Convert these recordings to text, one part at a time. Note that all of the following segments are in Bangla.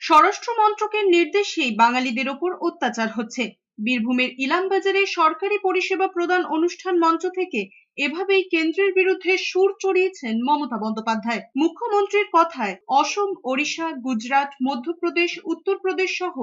স্বরাষ্ট্র মন্ত্রকের নির্দেশেই বাঙালিদের ওপর অত্যাচার হচ্ছে। বীরভূমের ইলামবাজারে সরকারি পরিষেবা প্রদান অনুষ্ঠান মঞ্চ থেকে এভাবেই কেন্দ্রের বিরুদ্ধে সুর চড়িয়েছেন মমতা বন্দ্যোপাধ্যায়। মুখ্যমন্ত্রীর কথায় অসম, ওড়িশা, গুজরাট, মধ্যপ্রদেশ, উত্তরপ্রদেশ সহ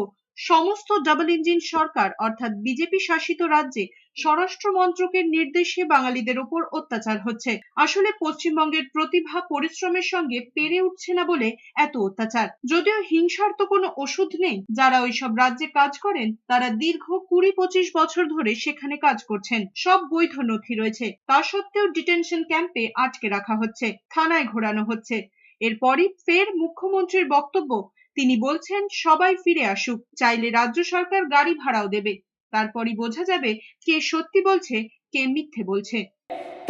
সমস্ত ডাবল ইঞ্জিন সরকার অর্থাৎ বিজেপি শাসিত রাজ্যে স্বরাষ্ট্র মন্ত্রকের নির্দেশে বাঙালিদের ওপর অত্যাচার হচ্ছে। আসলে পশ্চিমবঙ্গের প্রতিভা পরিশ্রমের সঙ্গে পেরে উঠছে না বলে এত অত্যাচার। যদিও হিংসার তো কোনো ওষুধ নেই। যারা ওইসব রাজ্যে কাজ করেন তারা দীর্ঘ 20-25 বছর ধরে সেখানে কাজ করছেন, সব বৈধ নথি রয়েছে। তা সত্ত্বেও ডিটেনশন ক্যাম্পে আটকে রাখা হচ্ছে, থানায় ঘোরানো হচ্ছে। এরপরই ফের মুখ্যমন্ত্রীর বক্তব্য, তিনি বলছেন সবাই ফিরে আসুক, চাইলে রাজ্য সরকার গাড়ি ভাড়াও দেবে। তারপরই বোঝা যাবে কে সত্যি বলছে, কে মিথ্যে বলছে।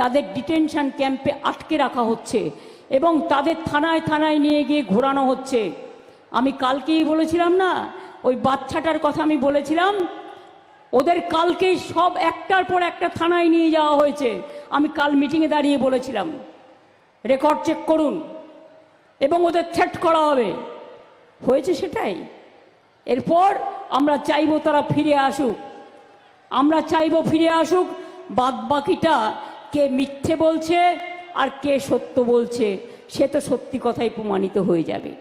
তাদের ডিটেনশন ক্যাম্পে আটকে রাখা হচ্ছে এবং তাদের থানায় থানায় নিয়ে গিয়ে ঘোরানো হচ্ছে। আমি কালকেই বলেছিলাম না, ওই বাচ্চাটার কথা আমি বলেছিলাম, ওদের কালকেই সব একটার পর একটা থানায় নিয়ে যাওয়া হয়েছে। আমি কাল মিটিংয়ে দাঁড়িয়ে বলেছিলাম, রেকর্ড চেক করুন, এবং ওদের থ্রেট করা হবে। হয়েছে সেটাই। এরপর আমরা চাইবো তারা ফিরে আসুক, আমরা চাইবো ফিরে আসুক। বাদ বাকিটা কে মিথ্যে বলছে আর কে সত্য বলছে সে তো সত্যি কথাই প্রমাণিত হয়ে যাবে।